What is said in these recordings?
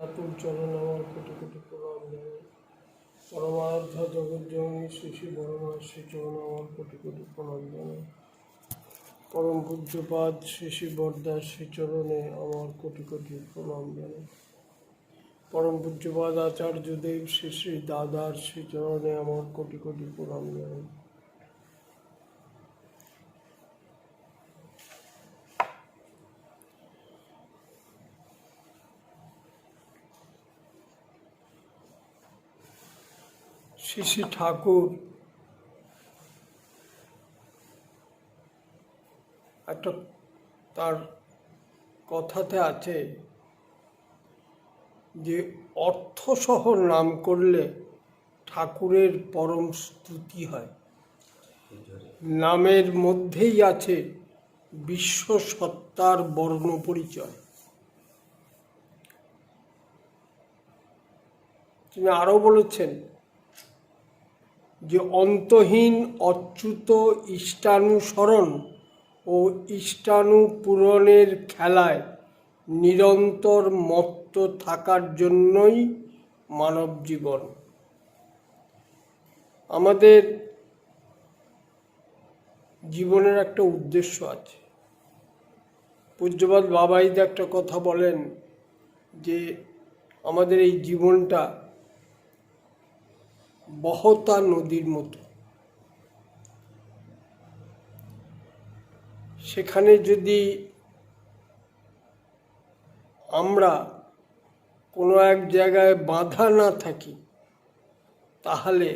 ঠাকুর চরণ আমার কোটি কোটি প্রণাম জানাই। পরমারাধ্যা জগৎজননী শ্রী শ্রী বড়মা শ্রী চরণ আমার কোটি কোটি প্রণাম জানাই। পরম পূজ্যপাদ শ্রী শ্রী বরদাস শ্রীচরণে আমার কোটি কোটি প্রণাম জানাই। পরম পূজ্যপাদ আচার্যদেব শ্রী শ্রী দাদার শ্রীচরণে আমার কোটি কোটি প্রণাম জানাই। শ্রী শ্রী ঠাকুর একটা তার কথাতে আছে যে অর্থসহ নাম করলে ঠাকুরের পরম স্তুতি হয়। নামের মধ্যেই আছে বিশ্ব সত্তার বর্ণ পরিচয়। তিনি আরও বলেছেন যে অন্তহীন অচ্যুত ইষ্টানুসরণ ও ইষ্টানুপূরণের খেলায় নিরন্তর মত্ত থাকার জন্যই মানব জীবন। আমাদের জীবনের একটা উদ্দেশ্য আছে। পূজ্যপাদ বাবাইদা একটা কথা বলেন যে আমাদের এই জীবনটা বহতা নদীর মতো। সেখানে যদি আমরা কোনো এক জায়গায় বাঁধা না থাকি তাহলে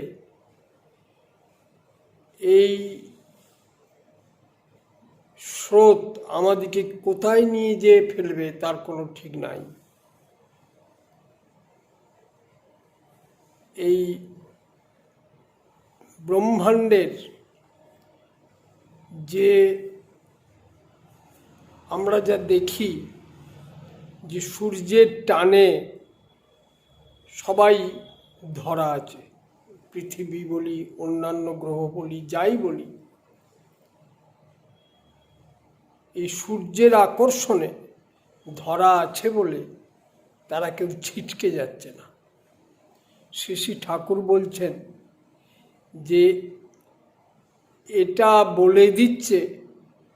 এই স্রোত আমাদেরকে কোথায় নিয়ে যেয়ে ফেলবে তার কোনো ঠিক নাই। এই ব্রহ্মাণ্ডের যে আমরা যা দেখি যে সূর্যের টানে সবাই ধরা আছে, পৃথিবী বলি অন্যান্য গ্রহ বলি যাই বলি, এই সূর্যের আকর্ষণে ধরা আছে বলে তারা কেউ ছিটকে যাচ্ছে না। শ্রী শ্রী ঠাকুর বলছেন যে এটা বলে দিচ্ছে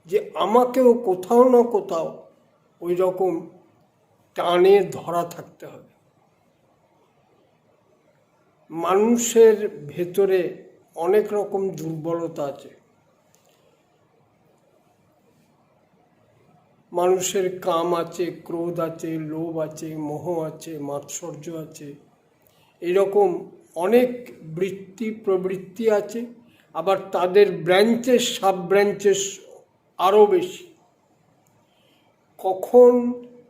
যে আমাকেও কোথাও না কোথাও ওই রকম টানে ধরা থাকতে হবে। মানুষের ভেতরে অনেক রকম দুর্বলতা আছে। মানুষের কাম আছে, ক্রোধ আছে, লোভ আছে, মোহ আছে, মাৎসর্য আছে, এরকম অনেক বৃত্তি প্রবৃত্তি আছে। আবার তাদের ব্রাঞ্চেস সাব ব্রাঞ্চেস আরও বেশি। কখন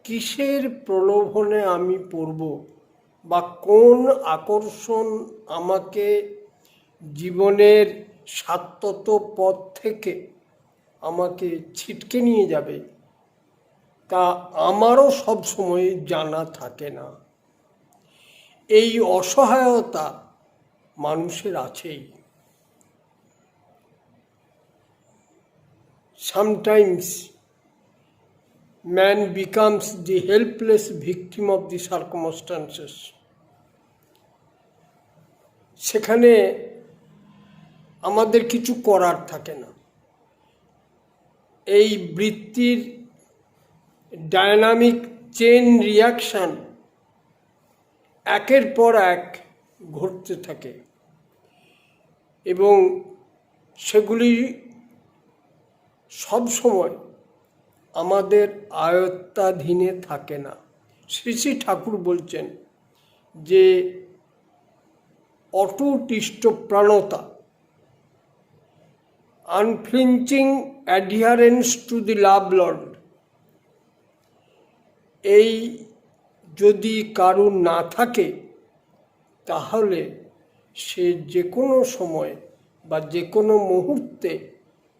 কিসের প্রলোভনে আমি পড়ব বা কোন আকর্ষণ আমাকে জীবনের সাত্যত পথ থেকে আমাকে ছিটকে নিয়ে যাবে তা আমারও সবসময় জানা থাকে না। এই অসহায়তা মানুষের আছেই। Sometimes man becomes the helpless victim of the circumstances. সেখানে আমাদের কিছু করার থাকে না। এই বৃত্তির ডায়নামিক চেন রিয়াকশান একের পর এক ঘটতে থাকে এবং সেগুলি সব সময় আমাদের আয়ত্তাধীনে থাকে না। শ্রী শ্রী ঠাকুর বলছেন যে অটুট ইষ্টপ্রাণতা, আনফ্লিঞ্চিং অ্যাডিহারেন্স টু দি লাভ লর্ড, এই যদি কারুর না থাকে তাহলে সে যে কোনো সময় বা যে কোনো মুহূর্তে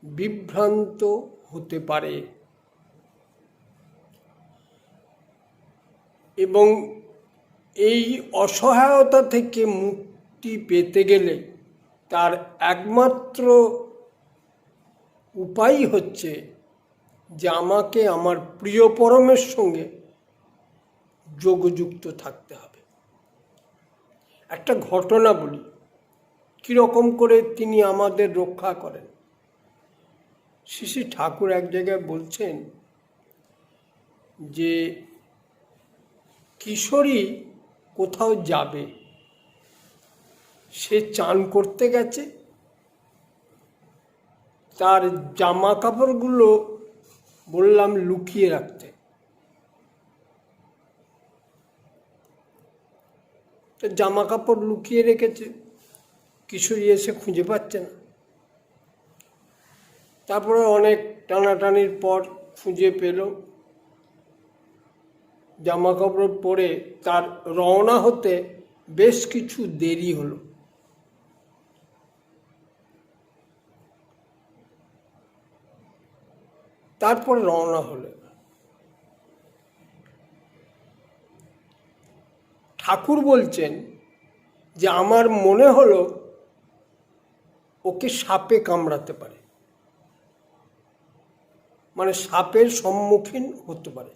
বিভ্রান্ত হতে পারে। এবং এই অসহায়তা থেকে মুক্তি পেতে গেলে তার একমাত্র উপায় হচ্ছে যে আমাকে আমার প্রিয় পরমের সঙ্গে যোগযুক্ত থাকতে হবে। একটা ঘটনা বলি, কীরকম করে তিনি আমাদের রক্ষা করেন। শ্রী শ্রী ঠাকুর এক জায়গায় বলছেন যে কিশোরী কোথাও যাবে, সে চান করতে গেছে, তার জামা কাপড়গুলো বললাম লুকিয়ে রাখতে, তো জামা কাপড় লুকিয়ে রেখেছে, কিশোরী এসে খুঁজে পাচ্ছে না। তারপরে অনেক টানাটানির পর খুঁজে পেল, জামা কাপড় পরে তার রওনা হতে বেশ কিছু দেরি হলো। তারপর রওনা হলো। ঠাকুর বলছেন যে আমার মনে হলো ওকে সাপে কামড়াতে পারে, মানে সাপের সম্মুখীন হতে পারে।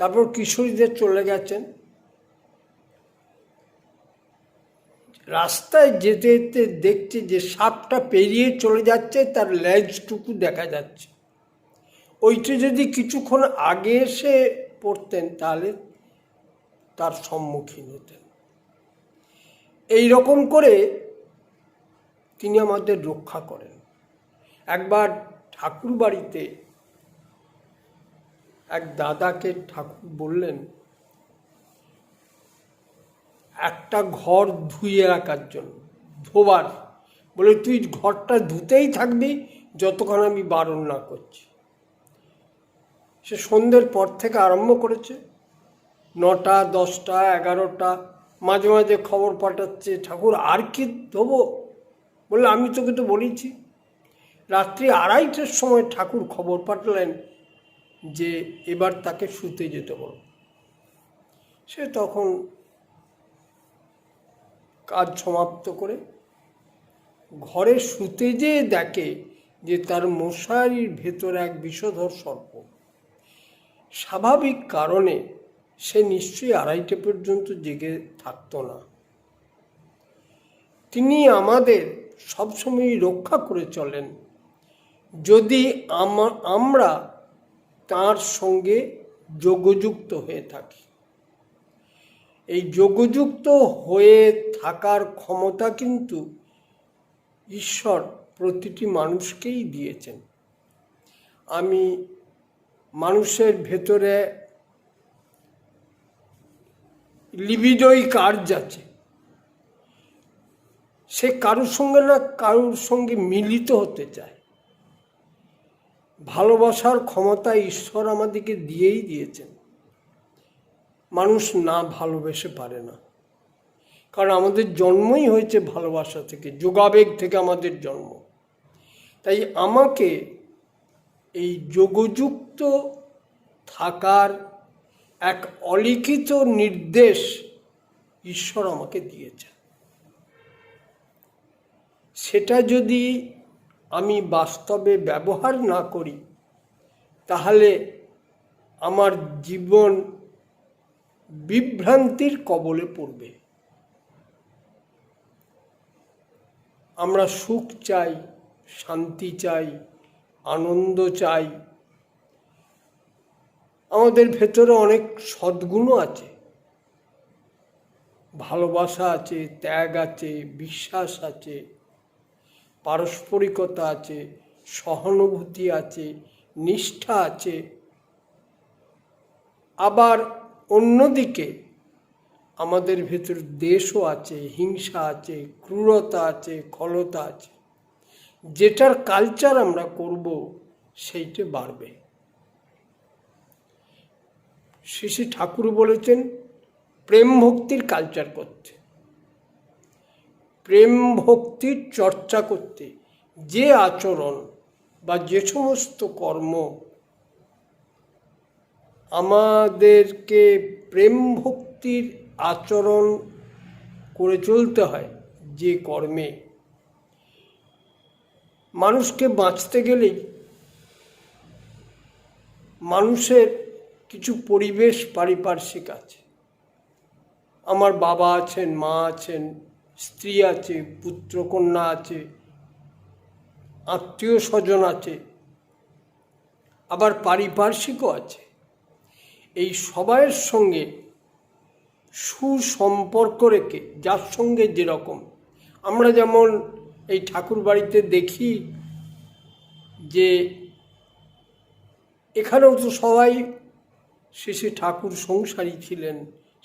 তারপর কিশোরীদের চলে গেছেন। রাস্তায় যেতে যেতে দেখছে যে সাপটা পেরিয়ে চলে যাচ্ছে, তার লেজটুকু দেখা যাচ্ছে। ওইটা যদি কিছুক্ষণ আগে এসে পড়তেন তাহলে তার সম্মুখীন হতেন। এই রকম করে তিনি আমাদের রক্ষা করেন। একবার ঠাকুর বাড়িতে এক দাদাকে ঠাকুর বললেন একটা ঘর ধুয়ে রাখার জন্য, ধোবার, বলে তুই ঘরটা ধুতেই থাকবি যতক্ষণ আমি বারণ না করছি। সে সন্ধ্যের পর থেকে আরম্ভ করেছে, 9টা, 10টা, 11টা, মাঝে মাঝে খবর পাঠাচ্ছে, ঠাকুর আর কি ধোবো? বললে আমি তোকে তো বলেছি। রাত্রি 2:30টার সময় ঠাকুর খবর পাঠালেন যে এবার তাকে শুতে যেতে বলো। সে তখন কাজ সমাপ্ত করে ঘরে শুতে যেয়ে দেখে যে তার মশারির ভেতরে এক বিষধর সর্প। স্বাভাবিক কারণে সে নিশ্চয়ই 2:30 পর্যন্ত জেগে থাকতো না। তিনি আমাদের সবসময় রক্ষা করে চলেন যদি আমরা তার সঙ্গে যোগযুক্ত হয়ে থাকি। এই যোগযুক্ত হয়ে থাকার ক্ষমতা কিন্তু ঈশ্বর প্রতিটি মানুষকেই দিয়েছেন। আমি মানুষের ভেতরে লিবিডোই কার্য আছে, সে কারোর সঙ্গে না কারোর সঙ্গে মিলিত হতে চায়। ভালোবাসার ক্ষমতা ঈশ্বর আমাদেরকে দিয়েই দিয়েছেন। মানুষ না ভালোবেসে পারে না, কারণ আমাদের জন্মই হয়েছে ভালোবাসা থেকে, যোগাবেগ থেকে আমাদের জন্ম। তাই আমাকে এই যোগযুক্ত থাকার এক অলিখিত নির্দেশ ঈশ্বর আমাকে দিয়েছেন। সেটা যদি আমি বাস্তবে ব্যবহার না করি তাহলে আমার জীবন বিভ্রান্তির কবলে পড়বে। আমরা সুখ চাই, শান্তি চাই, আনন্দ চাই। আমাদের ভেতরে অনেক সদ্গুণও আছে, ভালোবাসা আছে, ত্যাগ আছে, বিশ্বাস আছে, পারস্পরিকতা আছে, সহানুভূতি আছে, নিষ্ঠা আছে। আবার অন্যদিকে আমাদের ভেতর দেশও আছে, হিংসা আছে, ক্রূরতা আছে, খলতা আছে। যেটার কালচার আমরা করব সেইটা বাড়বে। শ্রী শ্রী ঠাকুর বলেছেন প্রেম ভক্তির কালচার করতে, প্রেম ভক্তির চর্চা করতে। যে আচরণ বা যে সমস্ত কর্ম আমাদেরকে প্রেম ভক্তির আচরণ করে চলতে হয়, যে কর্মে মানুষকে বাঁচতে গেলেই মানুষের কিছু পরিবেশ পারিপার্শ্বিক আছে। আমার বাবা আছেন, মা আছেন, স্ত্রী আছে, পুত্র কন্যা আছে, আত্মীয় স্বজন আছে, আবার পারিপার্শ্বিকও আছে। এই সবাইয়ের সঙ্গে সুসম্পর্ক রেখে, যার সঙ্গে যেরকম, আমরা যেমন এই ঠাকুর বাড়িতে দেখি যে এখানেও তো সবাই শ্রী ঠাকুর সংসারী ছিলেন,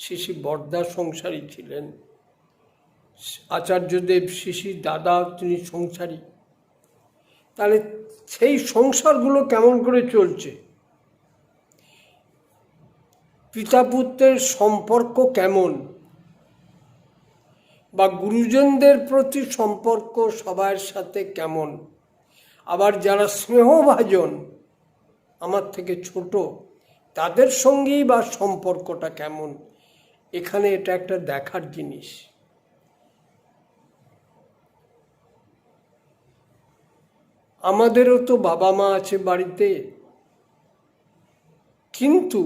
শ্রী বরদা সংসারী ছিলেন, আচার্যদেব শ্রী দাদা তিনি সংসারী। তাহলে সেই সংসারগুলো কেমন করে চলছে, পিতা পুত্রের সম্পর্ক কেমন, বা গুরুজনদের প্রতি সম্পর্ক সবার সাথে কেমন, আবার যারা স্নেহভাজন আমার থেকে ছোট তাদের সঙ্গেই বা সম্পর্কটা কেমন, এখানে এটা একটা দেখার জিনিস। আমাদেরও তো বাবা মা আছে বাড়িতে, কিন্তু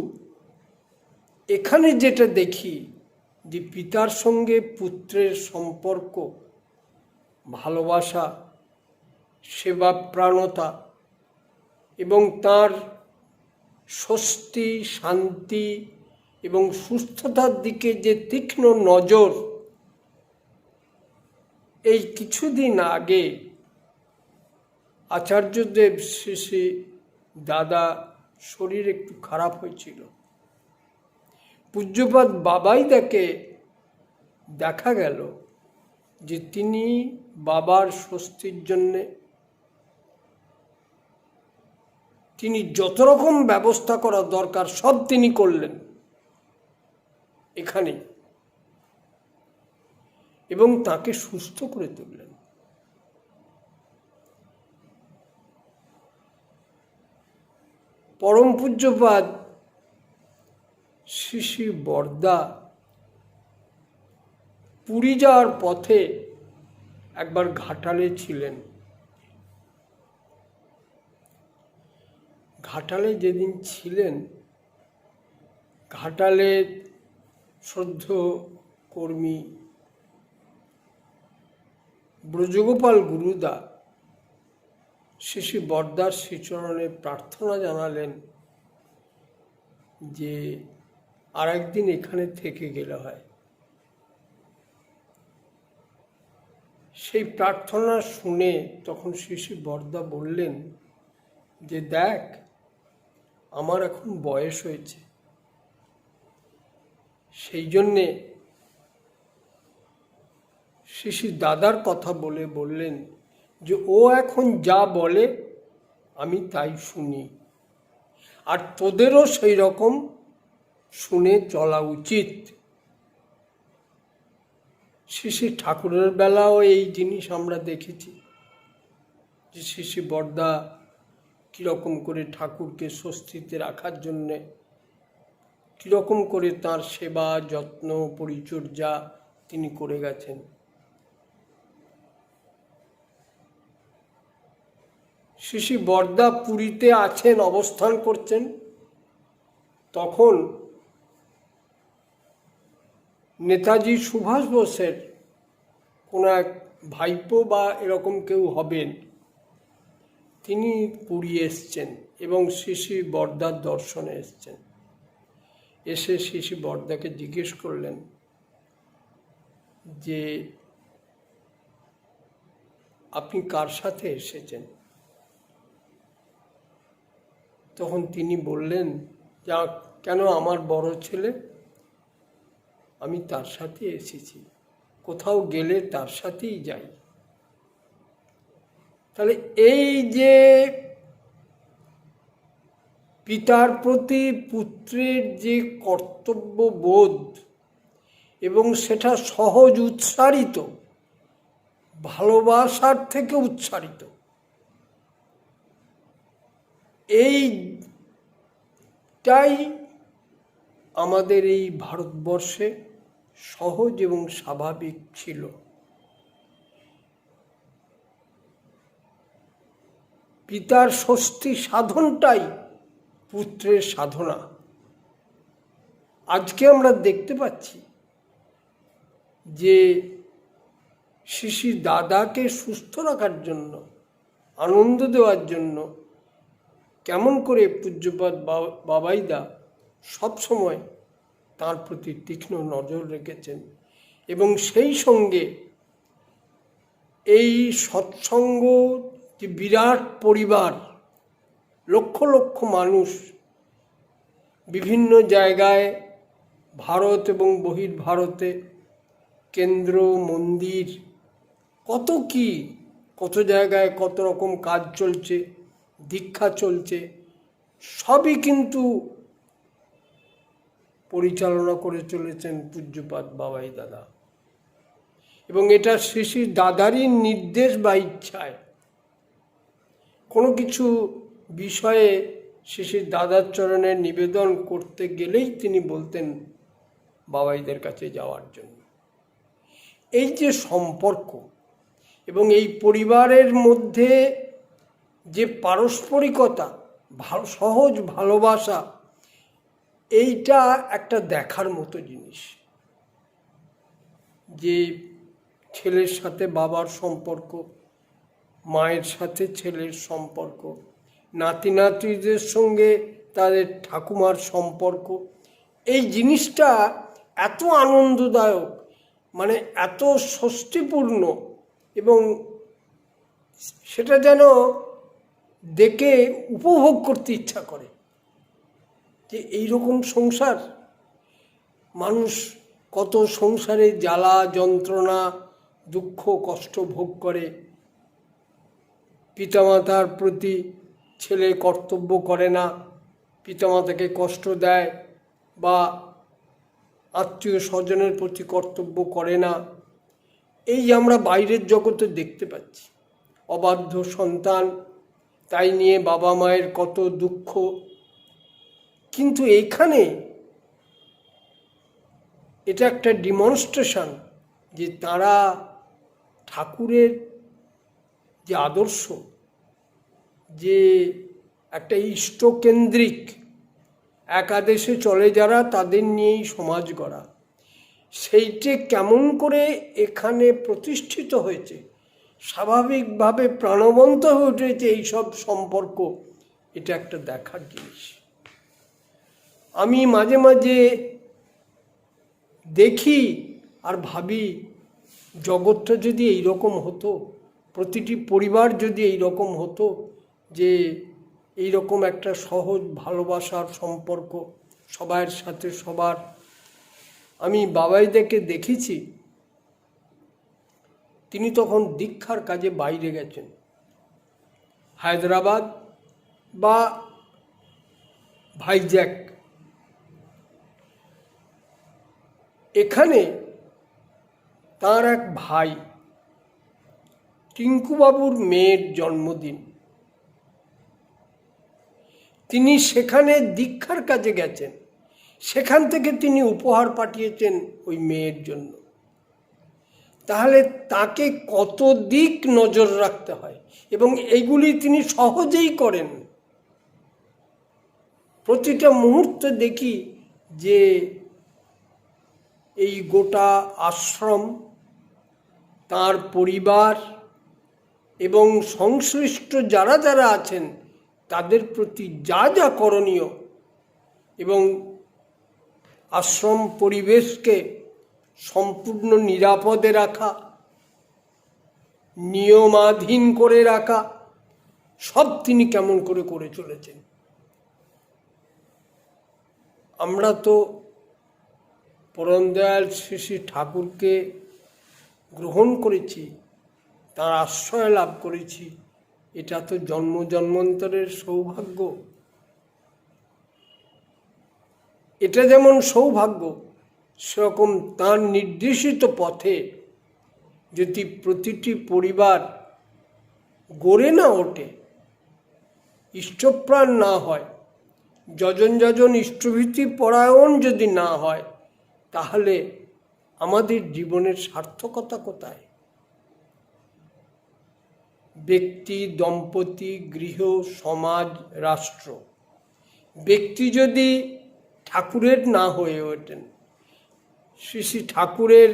এখানে যেটা দেখি যে পিতার সঙ্গে পুত্রের সম্পর্ক, ভালোবাসা, সেবাপ্রাণতা এবং তার স্বস্তি, শান্তি এবং সুস্থতার দিকে যে তীক্ষ্ণ নজর। এই কিছুদিন আগে আচার্যদেব শ্রী দাদা শরীর একটু খারাপ হয়েছিল। পূজ্যপাদ বাবাই দেখা গেল যে তিনি বাবার স্বস্তির জন্যে তিনি যত রকম ব্যবস্থা করা দরকার সব তিনি করলেন এখানে, এবং তাকে সুস্থ করে তুললেন। পরম পূজ্যপাদ শ্রী বরদা পুরী যাওয়ার পথে একবার ঘাটালে ছিলেন। ঘাটালে যেদিন ছিলেন, ঘাটালের শ্রদ্ধেয় কর্মী ব্রজগোপাল গুরুদা শ্রী বরদার শ্রীচরণে প্রার্থনা জানালেন যে আর একদিন এখানে থেকে গেলে হয়। সেই প্রার্থনা শুনে তখন শ্রী বরদা বললেন যে দেখ, আমার এখন বয়স হয়েছে, সেই জন্যে শ্রী দাদার কথা বললেন যে ও এখন যা বলে আমি তাই শুনি, আর তোদেরও সেই রকম শুনে চলা উচিত। শ্রী ঠাকুরের বেলাও এই জিনিস আমরা দেখেছি যে শ্রী বরদা কীরকম করে ঠাকুরকে স্বস্তিতে রাখার জন্যে কীরকম করে তার সেবা যত্ন পরিচর্যা তিনি করে গেছেন। শ্রী বরদা পুরীতে আছেন, অবস্থান করছেন, তখন নেতাজি সুভাষ বোসের কোনো এক ভাইপো বা এরকম কেউ হবেন, তিনি পুরী এসছেন এবং শ্রী বরদার দর্শনে এসছেন। এসে শ্রী বরদাকে জিজ্ঞেস করলেন যে আপনি কার সাথে এসেছেন? তখন তিনি বললেন, যা কেন, আমার বড় ছেলে, আমি তার সাথে এসেছি, কোথাও গেলে তার সাথেই যাই। তাহলে এই যে পিতার প্রতি পুত্রের যে কর্তব্যবোধ এবং সেটা সহজ উচ্চারিত, ভালোবাসার থেকে উচ্চারিত, এইটাই আমাদের এই ভারতবর্ষে সহজ এবং স্বাভাবিক ছিল। পিতার স্বস্তি সাধনটাই পুত্রের সাধনা। আজকে আমরা দেখতে পাচ্ছি যে শ্রী দাদাকে সুস্থ রাখার জন্য, আনন্দ দেওয়ার জন্য কেমন করে পূজ্যপাদ বাবাইদা সবসময় তার প্রতি তীক্ষ্ণ নজর রেখেছেন, এবং সেই সঙ্গে এই সৎসঙ্গ যে বিরাট পরিবার, লক্ষ লক্ষ মানুষ বিভিন্ন জায়গায় ভারত এবং বহির্ভারতে, কেন্দ্র মন্দির, কত জায়গায় কত রকম কাজ চলছে, দীক্ষা চলছে, সবই কিন্তু পরিচালনা করে চলেছেন পূজ্যপাদ বাবাই দাদা। এবং এটা শ্রী দাদারই নির্দেশ বা ইচ্ছায়। কোনো কিছু বিষয়ে শ্রী দাদার চরণে নিবেদন করতে গেলেই তিনি বলতেন বাবাইদের কাছে যাওয়ার জন্য। এই যে সম্পর্ক এবং এই পরিবারের মধ্যে যে পারস্পরিকতা, সহজ ভালোবাসা, এইটা একটা দেখার মতো জিনিস। যে ছেলের সাথে বাবার সম্পর্ক, মায়ের সাথে ছেলের সম্পর্ক, নাতি নাতিদের সঙ্গে তাদের ঠাকুমার সম্পর্ক, এই জিনিসটা এত আনন্দদায়ক, মানে এত স্বস্তিপূর্ণ, এবং সেটা যেন দেখে উপভোগ করতে ইচ্ছা করে যে এইরকম সংসার। মানুষ কত সংসারে জ্বালা যন্ত্রণা দুঃখ কষ্ট ভোগ করে, পিতামাতার প্রতি ছেলে কর্তব্য করে না, পিতামাতাকে কষ্ট দেয়, বা আত্মীয় স্বজনের প্রতি কর্তব্য করে না, এই আমরা বাইরের জগতে দেখতে পাচ্ছি। অবাধ্য সন্তান, তাই নিয়ে বাবা মায়ের কত দুঃখ। কিন্তু এখানে এটা একটা ডিমনস্ট্রেশন যে তারা ঠাকুরের যে আদর্শ, যে একটা ইষ্টকেন্দ্রিক, একাদেশে চলে যারা, তাদের নিয়েই সমাজ গড়া, সেইটে কেমন করে এখানে প্রতিষ্ঠিত হয়েছে, স্বাভাবিকভাবে প্রাণবন্ত হয়ে উঠেছে এইসব সম্পর্ক, এটা একটা দেখার জিনিস। আমি মাঝে মাঝে দেখি আর ভাবি, জগৎটা যদি এইরকম হতো, প্রতিটি পরিবার যদি এইরকম হতো, যে এইরকম একটা সহজ ভালোবাসার সম্পর্ক সবার সাথে সবার। আমি বাবাইদাকে দেখেছি, তিনি তখন দীক্ষার কাজে বাইরে গেছেন, হায়দ্রাবাদ বা ভাইজ্যাক। এখানে তার এক ভাই টিঙ্কুবাবুর মেয়ের জন্মদিন, তিনি সেখানে দীক্ষার কাজে গেছেন, সেখান থেকে তিনি উপহার পাঠিয়েছেন ওই মেয়ের জন্য। তাহলে তাকে কত দিক নজর রাখতে হয়, এবং এইগুলি তিনি সহজেই করেন। প্রতিটা মুহূর্তে দেখি যে এই গোটা আশ্রম, তার পরিবার এবং সংশ্লিষ্ট যারা যারা আছেন, তাদের প্রতি যা যা করণীয়, এবং আশ্রম পরিবেশকে সম্পূর্ণ নিরাপদে রাখা, নিয়মাধীন করে রাখা, সব তিনি কেমন করে করে চলেছেন। আমরা তো পরমদয়াল শ্রী শ্রী ঠাকুরকে গ্রহণ করেছি, তার আশ্রয় লাভ করেছি, এটা তো জন্ম জন্মান্তরের সৌভাগ্য। এটা যেমন সৌভাগ্য, সেরকম তার নির্দেশিত পথে যদি প্রতিটি পরিবার গড়ে না ওঠে, ইষ্টপ্রাণ না হয়, যজন যজন ইষ্টভীতি পরায়ণ যদি না হয়, তাহলে আমাদের জীবনের সার্থকতা কোথায়? ব্যক্তি, দম্পতি, গৃহ, সমাজ, রাষ্ট্র। ব্যক্তি যদি ঠাকুরের না হয়ে ওঠেন। শ্রী শ্রী ঠাকুরের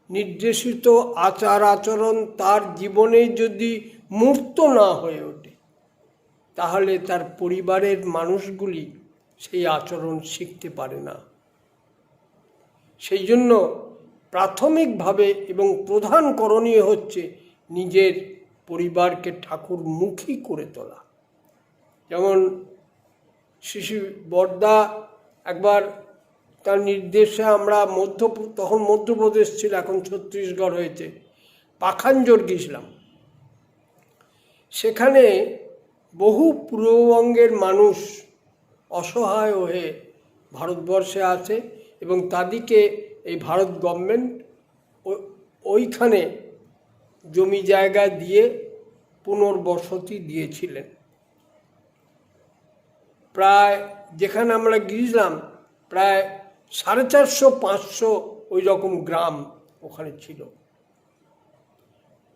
নির্দেশিত আচার আচরণ তার জীবনে যদি মূর্ত না হয়ে ওঠে, তাহলে তার পরিবারের মানুষগুলি সেই আচরণ শিখতে পারে না। সেই জন্য প্রাথমিকভাবে এবং প্রধান করণীয় হচ্ছে নিজের পরিবারকে ঠাকুরমুখী করে তোলা। যেমন শিশু বর্দা একবার তার নির্দেশে আমরা তখন মধ্যপ্রদেশ ছিল, এখন ছত্তিশগড় হয়েছে, পাখানজোর গিয়েছিলাম। সেখানে বহু পূর্ববঙ্গের মানুষ অসহায় হয়ে ভারতবর্ষে আছে এবং তাদেরকে এই ভারত গভর্নমেন্ট ওইখানে জমি জায়গা দিয়ে পুনর্বসতি দিয়েছিলেন। প্রায় যেখানে আমরা গিয়েছিলাম প্রায় 450-500 ওই রকম গ্রাম ওখানে ছিল।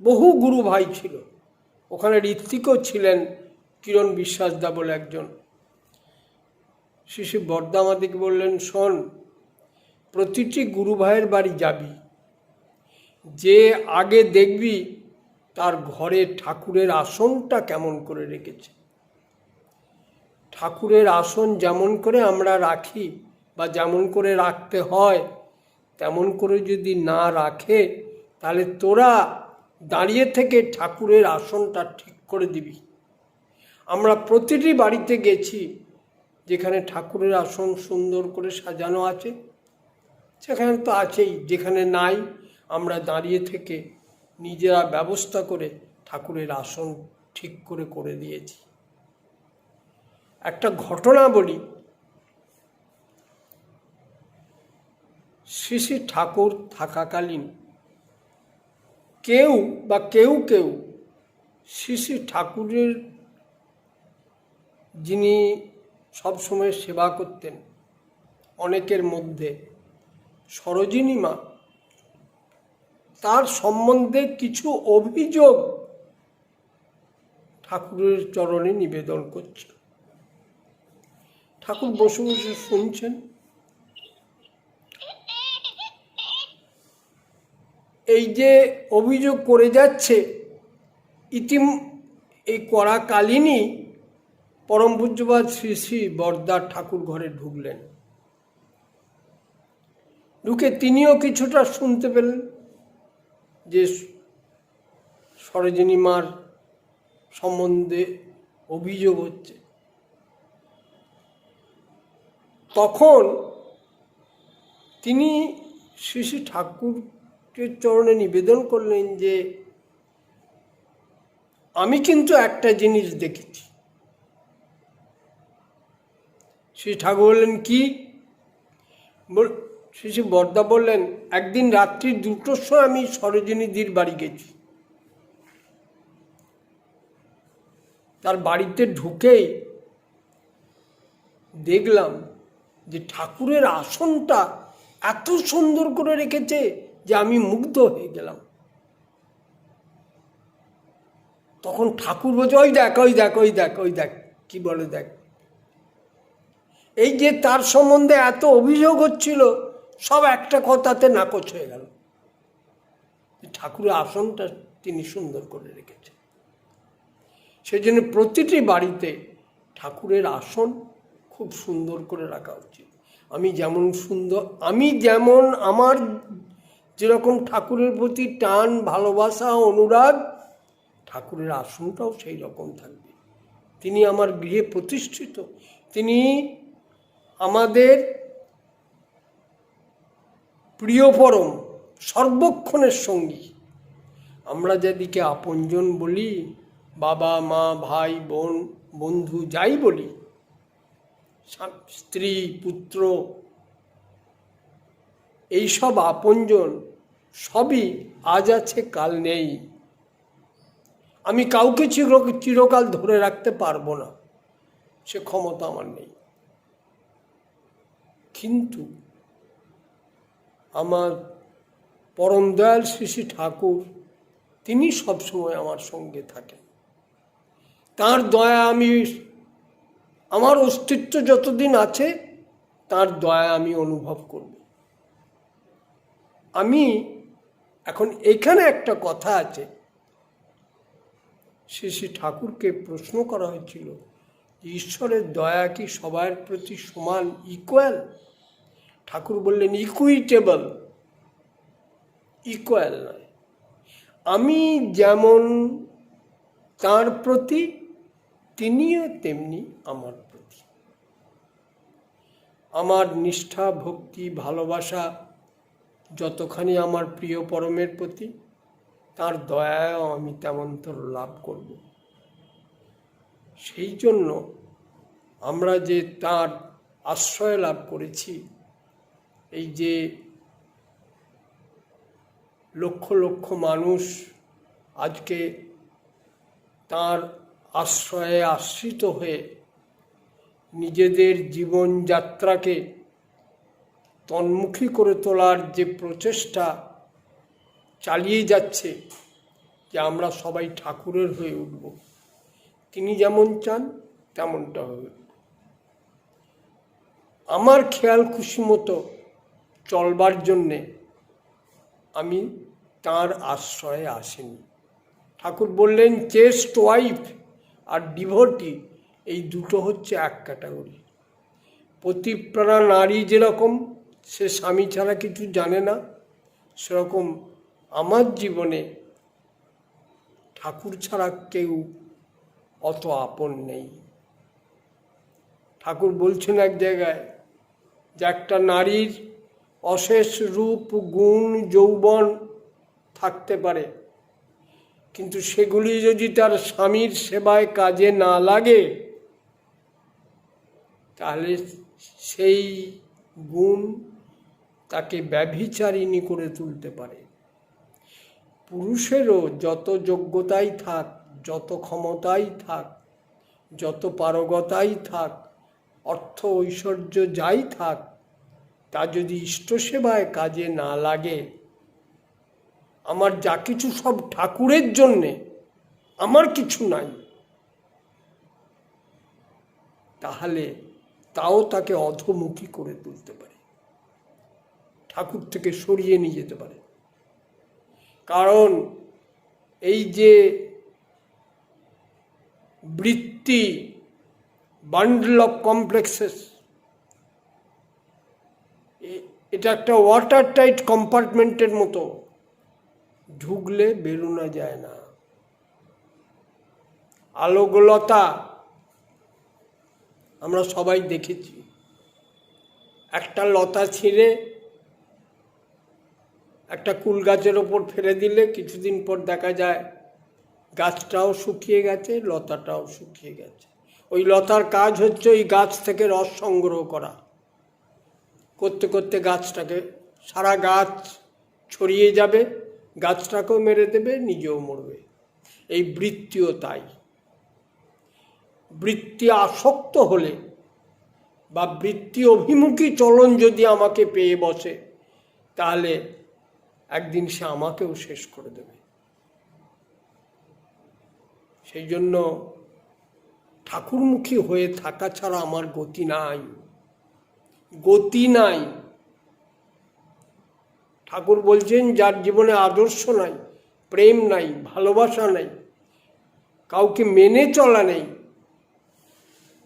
বহু গুরু ভাই ছিল ওখানে। ঋত্বিকও ছিলেন, কিরণ বিশ্বাসদা বলে একজন। শিশু বর্দা আমাদেরকে বললেন, শোন, প্রতিটি গুরু ভাইয়ের বাড়ি যাবি, যে আগে দেখবি তার ঘরে ঠাকুরের আসনটা কেমন করে রেখেছে। ঠাকুরের আসন যেমন করে আমরা রাখি বা যেমন করে রাখতে হয়, তেমন করে যদি না রাখে, তাহলে তোরা দাঁড়িয়ে থেকে ঠাকুরের আসনটা ঠিক করে দিবি। আমরা প্রতিটি বাড়িতে গেছি যেখানে ঠাকুরের আসন সুন্দর করে সাজানো আছে, সেখানে তো আছেই। যেখানে নাই, আমরা দাঁড়িয়ে থেকে নিজেরা ব্যবস্থা করে ঠাকুরের আসন ঠিক করে দিয়েছি। একটা ঘটনা বলি। শ্রী শ্রী ঠাকুর থাকাকালীন কেউ শ্রী শ্রী ঠাকুরের যিনি সবসময় সেবা করতেন, অনেকের মধ্যে সরোজিনী মা, তার সম্বন্ধে কিছু অভিযোগ ঠাকুরের চরণে নিবেদন করছে। ঠাকুর বসে বসে শুনছেন। এই যে অভিযোগ করে যাচ্ছে, এই করাকালীনই পরম পূজ্যপাদ শ্রী শ্রী বর্দা ঠাকুর ঘরে ঢুকলেন। ঢুকে তিনিও কিছুটা শুনতে পেলেন যে সরোজিনী মার সম্বন্ধে অভিযোগ হচ্ছে। তখন তিনি শ্রী শ্রী ঠাকুরকে চরণে নিবেদন করলেন যে, আমি কিন্তু একটা জিনিস দেখেছি। শ্রী ঠাকুর বললেন, কি? শ্রী শ্রী বর্দা বললেন, একদিন রাত্রি 2টোর সময় আমি সরোজিনীদির বাড়ি গেছি। তার বাড়িতে ঢুকেই দেখলাম যে ঠাকুরের আসনটা এত সুন্দর করে রেখেছে যে আমি মুগ্ধ হয়ে গেলাম। তখন ঠাকুর বলছে, ওই দেখ, কি বলে দেখ। এই যে তার সম্বন্ধে এত অভিযোগ হচ্ছিল, সব একটা কথাতে নাকচ হয়ে গেল। ঠাকুরের আসনটা তিনি সুন্দর করে রেখেছেন। সেই জন্য প্রতিটি বাড়িতে ঠাকুরের আসন খুব সুন্দর করে রাখা উচিত। আমি যেমন আমার যেরকম ঠাকুরের প্রতি টান, ভালোবাসা, অনুরাগ, ঠাকুরের আসনটাও সেই রকম থাকবে। তিনি আমার গৃহে প্রতিষ্ঠিত, তিনি আমাদের প্রিয়পরম, সর্বক্ষণের সঙ্গী। আমরা যাদিকে আপনজন বলি, বাবা মা ভাই বোন বন্ধু যাই বলি, স্ত্রী পুত্র, এইসব আপনজন সবই আজ আছে কাল নেই। আমি কাউকে চিরকাল ধরে রাখতে পারবো না, সে ক্ষমতা আমার নেই। কিন্তু আমার পরম দয়াল শ্রী শ্রী ঠাকুর, তিনি সবসময় আমার সঙ্গে থাকেন। তার দয়া আমার অস্তিত্ব যতদিন আছে, তার দয়া আমি অনুভব করব। আমি এখন এখানে একটা কথা আছে, শ্রী ঠাকুরকে প্রশ্ন করা হয়েছিল, ঈশ্বরের দয়া কি সবার প্রতি সমান, ইকুয়াল? ঠাকুর বললেন ইকুইটেবল, ইকুয়াল নয়। আমি যেমন তার প্রতি, তিনিও তেমনি আমার প্রতি। আমার নিষ্ঠা, ভক্তি, ভালোবাসা যতখানি আমার প্রিয় পরমের প্রতি, তার দয়াও আমি তেমনতর লাভ করব। সেই জন্য আমরা যে তার আশ্রয় লাভ করেছি, এই যে লক্ষ লক্ষ মানুষ আজকে তার আশ্রয়ে আশ্রিত হয়ে নিজেদের জীবনযাত্রাকে তন্মুখী করে তোলার যে প্রচেষ্টা চালিয়ে যাচ্ছে, যে আমরা সবাই ঠাকুরের হয়ে উঠব, তিনি যেমন চান তেমনটা হবে। আমার খেয়াল খুশি মতো চলবার জন্যে আমি তার আশ্রয়ে আসিনি। ঠাকুর বললেন চেস্ট ওয়াইফ আর ডিভোটি, এই দুটো হচ্ছে এক ক্যাটাগরি। পতিপ্রাণা নারী যেরকম সে স্বামী ছাড়া কিছু জানে না, সেরকম আমার জীবনে ঠাকুর ছাড়া কেউ অত আপন নেই। ঠাকুর বলছেন এক জায়গায় যে একটা নারীর অশেষ রূপ, গুণ, যৌবন থাকতে পারে, কিন্তু সেগুলি যদি তার স্বামীর সেবায় কাজে না লাগে, তাহলে সেই গুণ তাকে ব্যভিচারিণী করে তুলতে পারে। পুরুষেরও যত যোগ্যতাই থাক, যত ক্ষমতাই থাক, যত পারগতাই থাক, অর্থ ঐশ্বর্য যাই থাক, তা যদি ইষ্ট সেবায় কাজে না লাগে, আমার যা কিছু সব ঠাকুরের জন্যে, আমার কিছু নাই, তাহলে তাও তাকে অধোমুখী করে তুলতে পারে, ঠাকুর থেকে সরিয়ে নিয়ে যেতে পারে। কারণ এই যে বৃত্তি, বান্ডল অফ কমপ্লেক্সেস, এটা একটা ওয়াটার টাইট কম্পার্টমেন্টের মতো, ঢুকলে বেরোনো যায় না। আলোকলতা আমরা সবাই দেখেছি, একটা লতা ছিঁড়ে একটা কুল গাছের ওপর ফেলে দিলে কিছুদিন পর দেখা যায় গাছটাও শুকিয়ে গেছে, লতাটাও শুকিয়ে গেছে। ওই লতার কাজ হচ্ছে ওই গাছ থেকে রস সংগ্রহ করা, করতে করতে গাছটাকে, সারা গাছ ছড়িয়ে যাবে, গাছটাকেও মেরে দেবে, নিজেও মরবে। এই বৃত্তিও তাই। বৃত্তি আসক্ত হলে বা বৃত্তি অভিমুখী চলন যদি আমাকে পেয়ে বসে, তাহলে একদিন সে আমাকেও শেষ করে দেবে। সেই জন্য ঠাকুরমুখী হয়ে থাকা ছাড়া আমার গতি নাই, গতি নাই। ঠাকুর বলছেন যার জীবনে আদর্শ নাই, প্রেম নাই, ভালোবাসা নাই, কাউকে মেনে চলা নেই,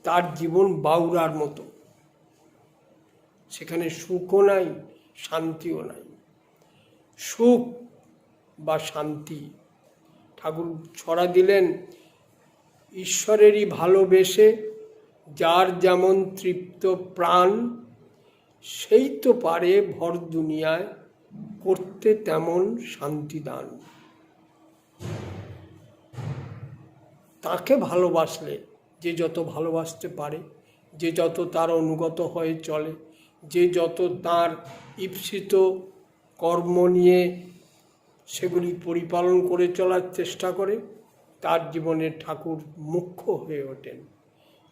তার জীবন বাউরার মতো। সেখানে সুখও নাই, শান্তিও নাই। সুখ বা শান্তি, ঠাকুর ছড়া দিলেন, ঈশ্বরেরই ভালোবেসে যার যেমন তৃপ্ত প্রাণ, সেই তো পারে ভর দুনিয়ায় করতে তেমন শান্তিদান। তাকে ভালোবাসলে, যে যত ভালোবাসতে পারে, যে যত তার অনুগত হয়ে চলে, যে যত তার ঈপ্সিত কর্ম নিয়ে সেগুলি পরিপালন করে চলার চেষ্টা করে, তার জীবনে ঠাকুর মুখ্য হয়ে ওঠেন।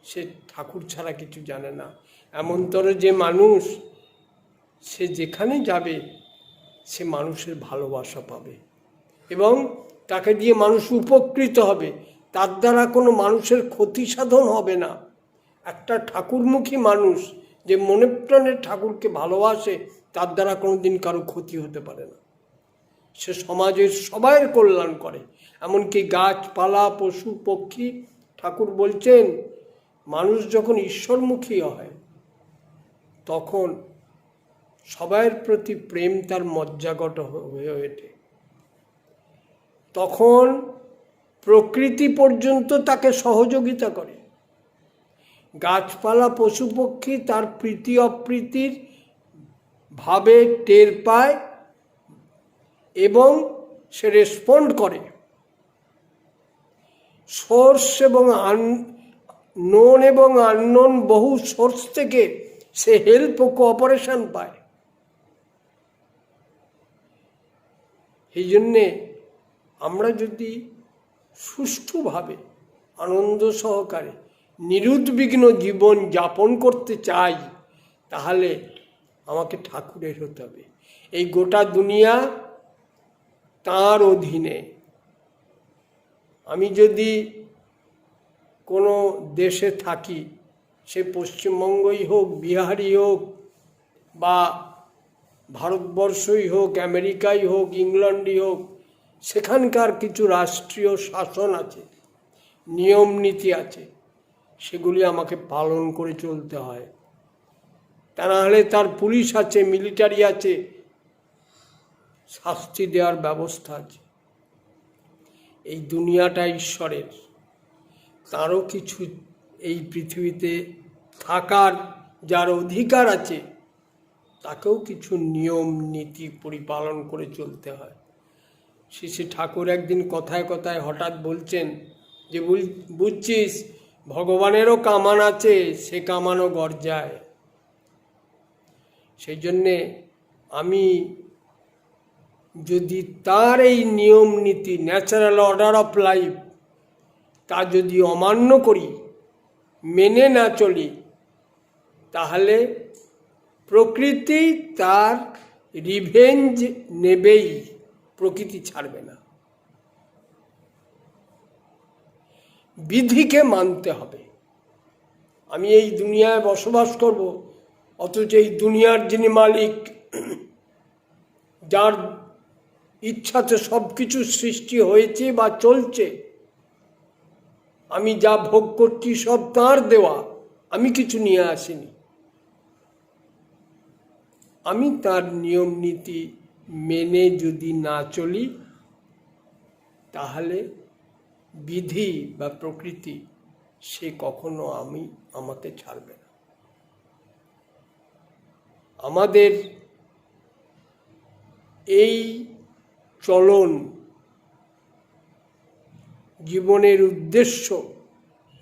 সে ঠাকুর ছাড়া কিছু জানে না। এমনতর যে মানুষ, সে যেখানে যাবে সে মানুষের ভালোবাসা পাবে এবং তাকে দিয়ে মানুষ উপকৃত হবে, তার দ্বারা কোনো মানুষের ক্ষতি সাধন হবে না। একটা ঠাকুরমুখী মানুষ যে মনে প্রাণে ঠাকুরকে ভালোবাসে তার দ্বারা কোনোদিন কারো ক্ষতি হতে পারে না। সে সমাজের সবাইয়ের কল্যাণ করে, এমনকি গাছপালা পশু পক্ষী। ঠাকুর বলছেন মানুষ যখন ঈশ্বরমুখী হয় তখন সবাইয়ের প্রতি প্রেম তার মজ্জাগত হয়ে ওঠে। তখন প্রকৃতি পর্যন্ত তাকে সহযোগিতা করে। গাছপালা পশু পক্ষী তার প্রীতি অপ্রীতির ভাবে টের পায় এবং সে রেসপন্ড করে। সোর্স এবং নোন এবং আননোন বহু সোর্স থেকে সে হেল্প ও কোঅপারেশন পায়। এই জন্যে আমরা যদি সুষ্ঠুভাবে আনন্দ সহকারে নিরুদ্বিগ্ন জীবন যাপন করতে চাই তাহলে আমাকে ঠাকুরের হতে হবে। এই গোটা দুনিয়া তাঁর অধীনে। আমি যদি কোনো দেশে থাকি, সে পশ্চিমবঙ্গই হোক, বিহারই হোক, বা ভারতবর্ষই হোক, আমেরিকাই হোক, ইংল্যান্ডই হোক, সেখানকার কিছু রাষ্ট্রীয় শাসন আছে, নিয়ম নীতি আছে, সেগুলি আমাকে পালন করে চলতে হয়। তা নাহলে তার পুলিশ আছে, মিলিটারি আছে, শাস্তি দেওয়ার ব্যবস্থা আছে। এই দুনিয়াটা ঈশ্বরের, তারও কিছু এই পৃথিবীতে থাকার যার অধিকার আছে তাকেও কিছু নিয়ম নীতি পরিপালন করে চলতে হয়। শ্রী শ্রী ঠাকুর একদিন কথায় কথায় হঠাৎ বলছেন যে বুঝছিস ভগবানেরও কামান আছে, সে কামানও গর্জায়। সেই জন্যে আমি যদি তার এই নিয়ম নীতি, ন্যাচারাল অর্ডার অফ লাইফ, তা যদি অমান্য করি, মেনে না চলি, তাহলে প্রকৃতি তার রিভেঞ্জ নেবেই, প্রকৃতি ছাড়বে না। বিধিকে মানতে হবে। আমি এই দুনিয়ায় বসবাস করব, অথচ এই দুনিয়ার যিনি মালিক, যার ইচ্ছাতে সব কিছু সৃষ্টি হয়েছে বা চলছে, আমি যা ভোগ করছি সব তাঁর দেওয়া, আমি কিছু নিয়ে আসিনি। আমি তার নিয়ম নীতি মেনে যদি না চলি তাহলে বিধি বা প্রকৃতি সে কখনো আমাকে ছাড়বে না। আমাদের এই চলন জীবনের উদ্দেশ্য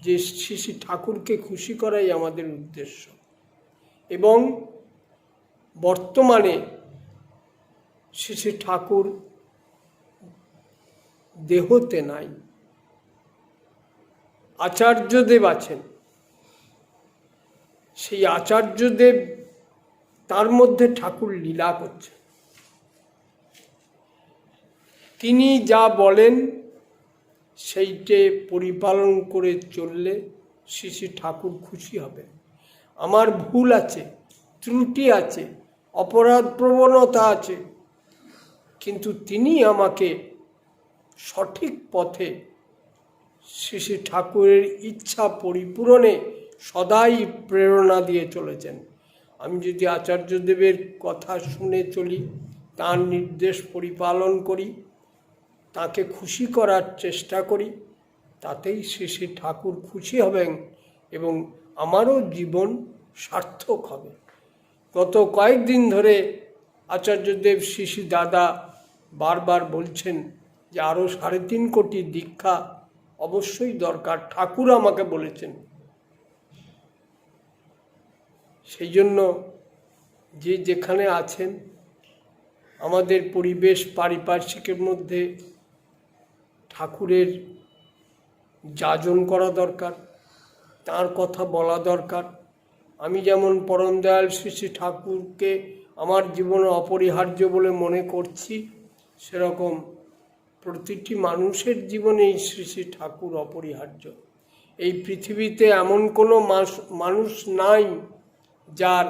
যে শ্রী শ্রী ঠাকুরকে খুশি করাই আমাদের উদ্দেশ্য। এবং বর্তমানে শ্রী শ্রী ঠাকুর দেহতে নাই, আচার্যদেব আছেন। সেই আচার্যদেব, তার মধ্যে ঠাকুর লীলা করছেন। তিনি যা বলেন সেইটে পরিপালন করে চললে শ্রী শ্রী ঠাকুর খুশি হবেন। আমার ভুল আছে, ত্রুটি আছে, অপরাধ প্রবণতা আছে, কিন্তু তিনি আমাকে সঠিক পথে শ্রী শ্রী ঠাকুরের ইচ্ছা পরিপূরণে সদাই প্রেরণা দিয়ে চলেছেন। আমি যদি আচার্যদেবের কথা শুনে চলি, তার নির্দেশ পরিপালন করি, তাকে খুশি করার চেষ্টা করি, তাতেই শ্রী শ্রী ঠাকুর খুশি হবেন এবং আমারও জীবন সার্থক হবে। গত কয়েকদিন ধরে আচার্যদেব শ্রী শ্রী দাদা বারবার বলছেন যে আরও 3.5 কোটি দীক্ষা অবশ্যই দরকার, ঠাকুর আমাকে বলেছেন। সেই জন্য যে যেখানে আছেন, আমাদের পরিবেশ পারিপার্শ্বিকের মধ্যে ঠাকুরের যাজন করা দরকার, তার কথা বলা দরকার। আমি যেমন পরম দয়াল শ্রী শ্রী ঠাকুরকে আমার জীবনে অপরিহার্য বলে মনে করছি, সেরকম প্রতিটি মানুষের জীবনেই শ্রী শ্রী ঠাকুর অপরিহার্য। এই পৃথিবীতে এমন কোনো মানুষ নাই যার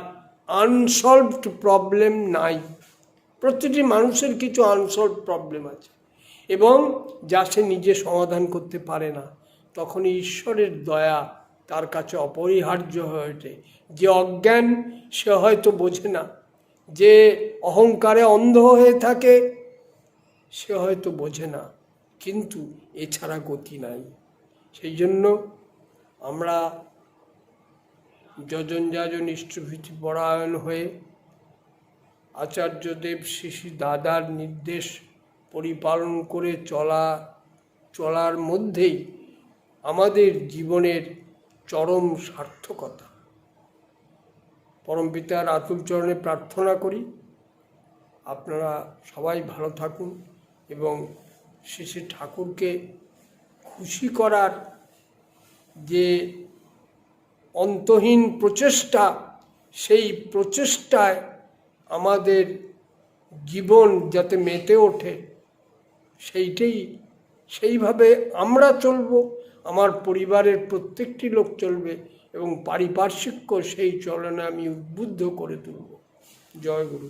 আনসলভড প্রবলেম নাই। প্রতিটি মানুষের কিছু আনসলভড প্রবলেম আছে এবং যা সে নিজে সমাধান করতে পারে না, তখন ঈশ্বরের দয়া তার কাছে অপরিহার্য হয়ে ওঠে। যে অজ্ঞান সে হয়তো বোঝে না, যে অহংকারে অন্ধ হয়ে থাকে সে হয়তো বোঝে না, কিন্তু এছাড়া গতি নাই। সেই জন্য আমরা যজন যাজন ইষ্টভীতি পরায়ণ হয়ে আচার্যদেব শ্রী দাদার নির্দেশ পরিপালন করে চলার মধ্যেই আমাদের জীবনের চরম সার্থকতা। পরমপিতার আতুল চরণে প্রার্থনা করি আপনারা সবাই ভালো থাকুন এবং শ্রী শ্রী ঠাকুরকে খুশি করার যে অন্তহীন প্রচেষ্টা, সেই প্রচেষ্টায় আমাদের জীবন যাতে মেতে ওঠে সেইভাবে আমরা চলব, আমার পরিবারের প্রত্যেকটি লোক চলবে এবং পারিপার্শ্বিক সেই চলনে আমি উদ্বুদ্ধ করে তুলব। জয় গুরু।